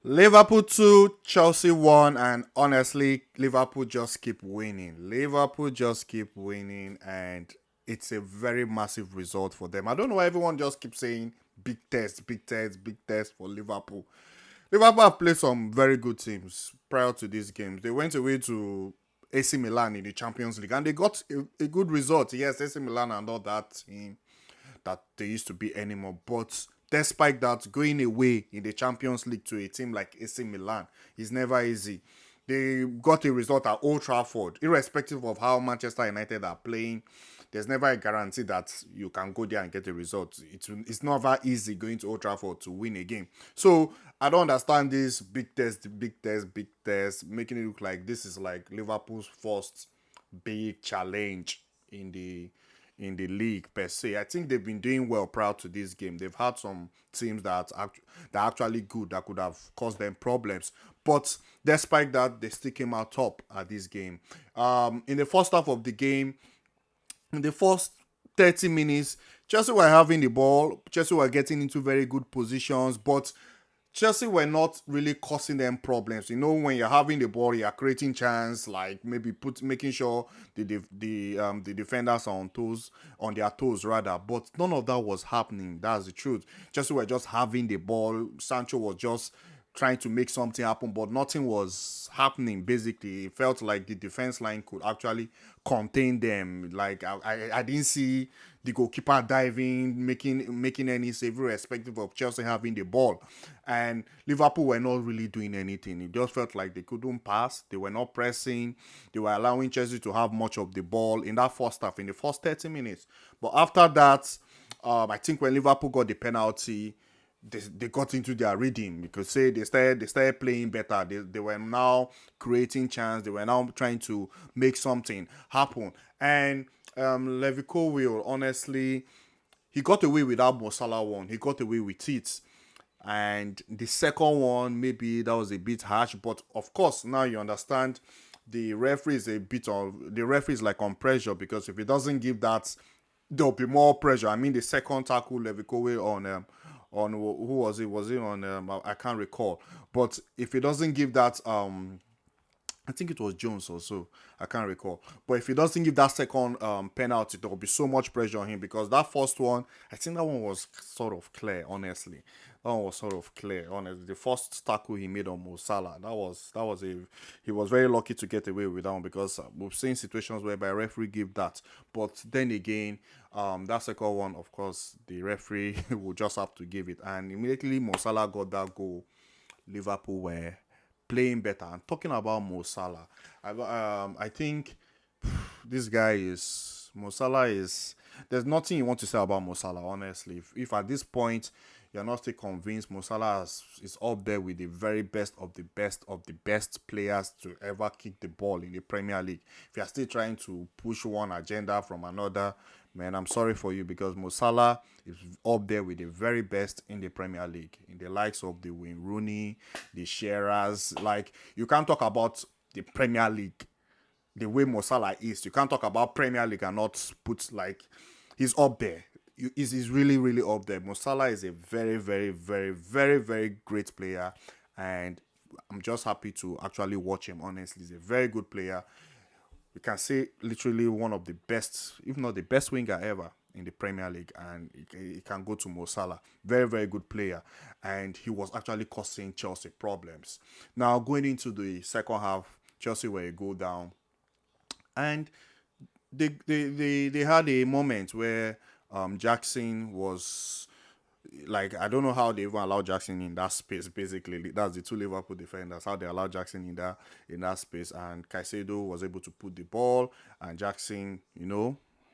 Liverpool 2, Chelsea 1, and honestly, Liverpool just keep winning. Liverpool just keep winning, and it's a very massive result for them. I don't know why everyone just keeps saying big test, big test, big test for Liverpool. Liverpool have played some very good teams prior to these games. They went away to AC Milan in the Champions League, and they got a good result. Yes, AC Milan are not that team that they used to be anymore. But despite that, going away in the Champions League to a team like AC Milan is never easy. They got a result at Old Trafford, irrespective of how Manchester United are playing. There's never a guarantee that you can go there and get a result. It's never easy going to Old Trafford to win a game. So I don't understand this big test, big test, big test, making it look like this is like Liverpool's first big challenge in the league per se. I think they've been doing well prior to this game. They've had some teams that are actually good that could have caused them problems. But despite that, they still came out top at this game. In the first half of the game, in the first 30 minutes, Chelsea were having the ball. Chelsea were getting into very good positions, but Chelsea were not really causing them problems. You know, when you're having the ball, you're creating chance, like maybe making sure the defenders are on their toes rather. But none of that was happening. That's the truth. Chelsea were just having the ball. Sancho was just trying to make something happen, but nothing was happening. Basically, it felt like the defense line could actually contain them. Like I didn't see the goalkeeper diving, making any save, irrespective of Chelsea having the ball. And Liverpool were not really doing anything. It just felt like they couldn't pass. They were not pressing. They were allowing Chelsea to have much of the ball in that first half, in the first 30 minutes. But after that, I think when Liverpool got the penalty, they got into their rhythm because say they started playing better. They were now creating chance. They were now trying to make something happen. And Levico will honestly, he got away with that Mo Salah one. He got away with it. And the second one, maybe that was a bit harsh, but of course now you understand the referee is like on pressure because if he doesn't give that, there'll be more pressure. I mean, the second tackle Levikowe on who was it? Was it on I can't recall. But if he doesn't give that I think it was Jones also. I can't recall. But if he doesn't give that second penalty, there will be so much pressure on him because that first one, I think that one was sort of clear, honestly. That one was sort of clear, honestly. The first tackle he made on Mo Salah, that was a he was very lucky to get away with that one because we've seen situations whereby a referee give that. But then again, that second one, of course, the referee will just have to give it. And immediately Mo Salah got that goal. Liverpool were playing better. And talking about Mo Salah, I think this guy is Mo Salah is. There's nothing you want to say about Mo Salah, honestly. If at this point you're not still convinced Mo Salah is up there with the very best of the best of the best players to ever kick the ball in the Premier League. If you're still trying to push one agenda from another, man, I'm sorry for you because Mo Salah is up there with the very best in the Premier League, in the likes of the Wayne Rooney, the Shearers. Like you can't talk about the Premier League the way Mo Salah is. You can't talk about Premier League and not put like he's up there. He's really really up there. Mo Salah is a very very very very very great player, and I'm just happy to actually watch him. Honestly, he's a very good player. We can say literally one of the best, if not the best winger ever in the Premier League, and he can go to Mo Salah. Very, very good player, and he was actually causing Chelsea problems. Now going into the second half, Chelsea were a goal down, and they had a moment where Jackson was like I don't know how they even allowed Jackson in that space. Basically, that's the two Liverpool defenders. How they allowed Jackson in that space, and Caicedo was able to put the ball, and Jackson,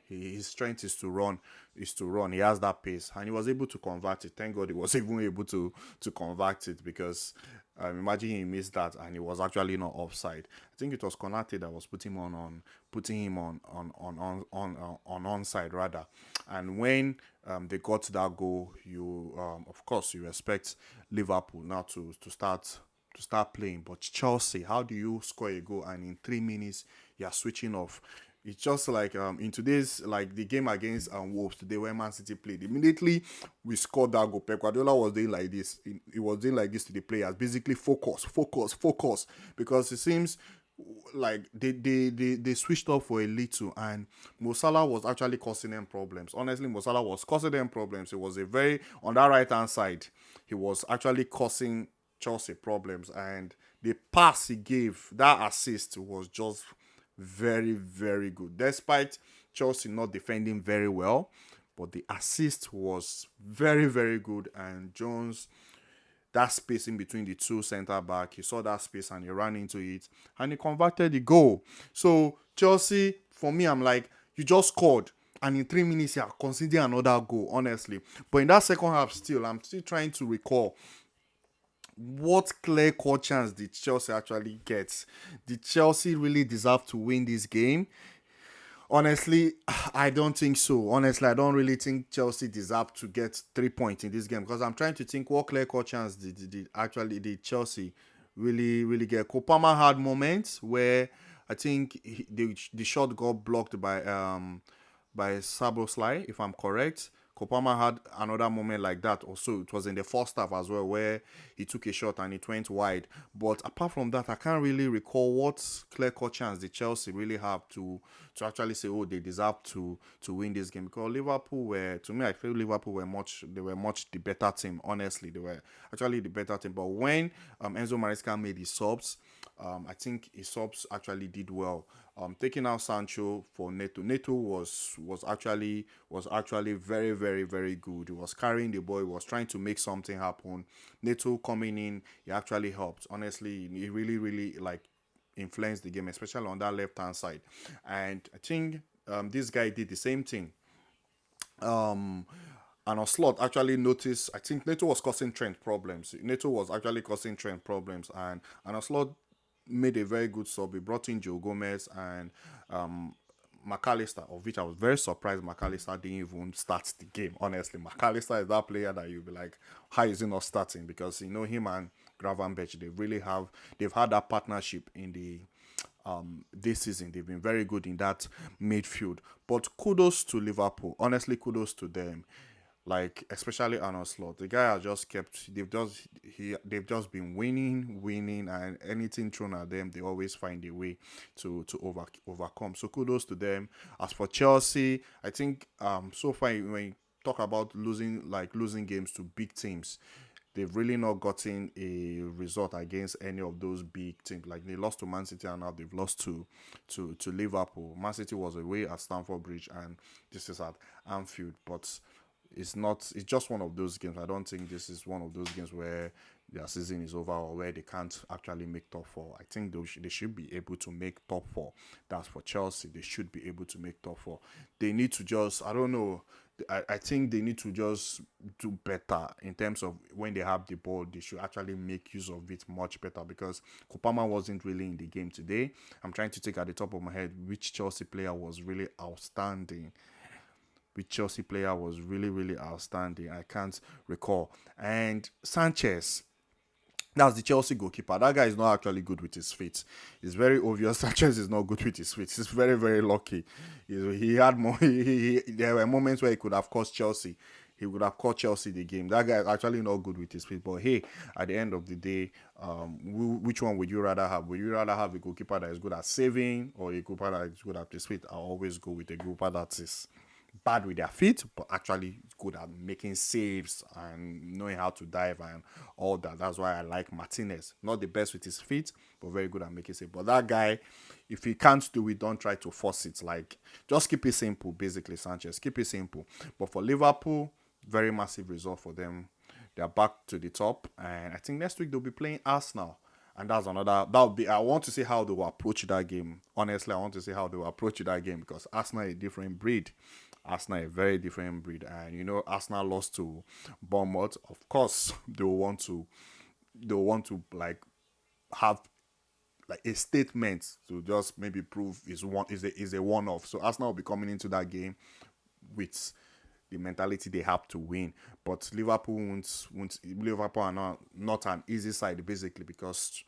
his strength is to run. He has that pace, and he was able to convert it. Thank God he was even able to convert it because imagine he missed that and he was actually not offside. I think it was Konate that was putting him on onside rather. And when they got that goal, you of course you expect Liverpool now to start playing. But Chelsea, how do you score a goal and in 3 minutes you're switching off? It's just like in today's like the game against Wolves today when Man City played. Immediately we scored that goal. Pep Guardiola was doing like this. He was doing like this to the players, basically focus, focus, focus, because it seems like they switched up for a little, and Mo Salah was actually causing them problems. Honestly, Mo Salah was causing them problems. It was a very on that right hand side. He was actually causing Chelsea problems, and the pass he gave, that assist was just very, very good. Despite Chelsea not defending very well, but the assist was very, very good. And Jones, that space in between the two centre back, he saw that space and he ran into it and he converted the goal. So Chelsea, for me, I'm like, you just scored. And in 3 minutes, you are conceding another goal, honestly. But in that second half, still, I'm still trying to recall what clear cut chance did Chelsea actually get? Did Chelsea really deserve to win this game? Honestly, I don't think so. Honestly, I don't really think Chelsea deserved to get 3 points in this game because I'm trying to think what clear cut chance did actually did Chelsea really get. Kopama had moments where I think the shot got blocked by Saboslai, if I'm correct. Kopama had another moment like that also. It was in the first half as well where he took a shot and it went wide. But apart from that, I can't really recall what clear-cut chance the Chelsea really have to actually say, oh, they deserve to win this game. Because Liverpool were, to me, I feel Liverpool were much the better team. Honestly, they were actually the better team. But when Enzo Maresca made his subs, I think his subs actually did well. Taking out Sancho for Neto. Neto was actually very, very, very good. He was carrying the ball. He was trying to make something happen. Neto coming in, he actually helped. Honestly, he really, really like influenced the game, especially on that left hand side. And I think this guy did the same thing. Um, and Slot actually noticed. I think Neto was causing Trent problems. Neto was actually causing Trent problems, and Slot made a very good sub. He brought in Joe Gomez and McAllister, of which I was very surprised McAllister didn't even start the game. Honestly, McAllister is that player that you'll be like, how is he not starting? Because you know him and Gravenberch, they've had that partnership in the this season. They've been very good in that midfield. But kudos to Liverpool. Honestly, kudos to them. Like especially Arnold Slot, the guy has just kept. They've just been winning, and anything thrown at them, they always find a way to overcome. So kudos to them. As for Chelsea, I think so far when you talk about losing games to big teams, they've really not gotten a result against any of those big teams. Like they lost to Man City and now they've lost to Liverpool. Man City was away at Stamford Bridge and this is at Anfield. But it's just one of those games. I don't think this is one of those games where their season is over or where they can't actually make top four. I think they should be able to make top four. That's for Chelsea. They should be able to make top four. They need to just, I don't know, I think they need to just do better in terms of when they have the ball. They should actually make use of it much better because Kopama wasn't really in the game today. I'm trying to take at the top of my head which Chelsea player was really outstanding. Which Chelsea player was really, really outstanding. I can't recall. And Sanchez, that's the Chelsea goalkeeper. That guy is not actually good with his feet. It's very obvious Sanchez is not good with his feet. He's very, very lucky. He had more. There were moments where he could have cost Chelsea. He would have cost Chelsea the game. That guy is actually not good with his feet. But hey, at the end of the day, which one would you rather have? Would you rather have a goalkeeper that is good at saving or a goalkeeper that is good at his feet? I'll always go with a goalkeeper that is bad with their feet, but actually good at making saves and knowing how to dive and all that. That's why I like Martinez. Not the best with his feet, but very good at making saves. But that guy, if he can't do it, don't try to force it. Like, just keep it simple, basically, Sanchez. Keep it simple. But for Liverpool, very massive result for them. They're back to the top. And I think next week they'll be playing Arsenal. And that's another, that'll be, I want to see how they will approach that game. Honestly, I want to see how they will approach that game because Arsenal is a different breed. Arsenal a very different breed, and you know Arsenal lost to Bournemouth. Of course, they want to like have like a statement to just maybe prove is a one off. So Arsenal will be coming into that game with the mentality they have to win. But Liverpool are not an easy side basically because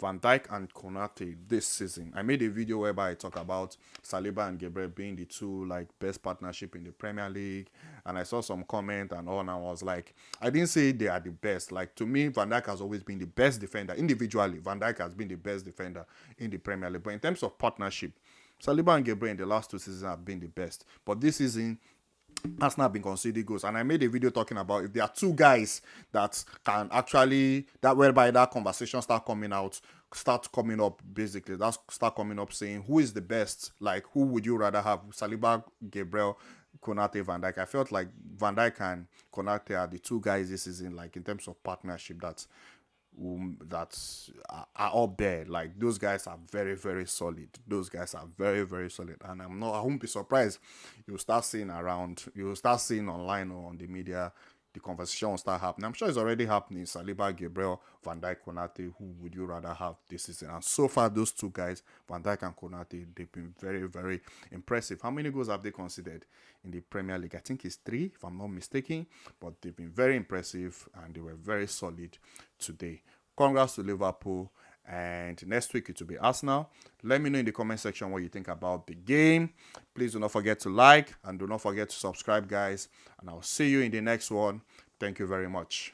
Van Dijk and Konate this season. I made a video whereby I talk about Saliba and Gabriel being the two like best partnership in the Premier League, and I saw some comment and all, and I was like, I didn't say they are the best. Like to me, Van Dijk has always been the best defender individually. Van Dijk has been the best defender in the Premier League, but in terms of partnership, Saliba and Gabriel in the last 2 seasons have been the best. But this season, Arsenal have been conceding goals, and I made a video talking about if there are two guys that can actually that whereby that conversation start coming up basically. That start coming up saying who is the best, like who would you rather have, Saliba, Gabriel, Konate, Van Dijk. I felt like Van Dijk and Konate are the two guys this season, like in terms of partnership that are up there. Like those guys are very, very solid. Those guys are very, very solid. And I won't be surprised. You'll start seeing online or on the media, the conversation will start happening. I'm sure it's already happening. Saliba, Gabriel, Van Dijk, Konate, who would you rather have this season? And so far, those two guys, Van Dijk and Konate, they've been very, very impressive. How many goals have they considered in the Premier League? I think it's 3, if I'm not mistaken. But they've been very impressive and they were very solid today. Congrats to Liverpool. And next week it will be Arsenal. Let me know in the comment section what you think about the game. Please do not forget to like and do not forget to subscribe, guys. And I'll see you in the next one. Thank you very much.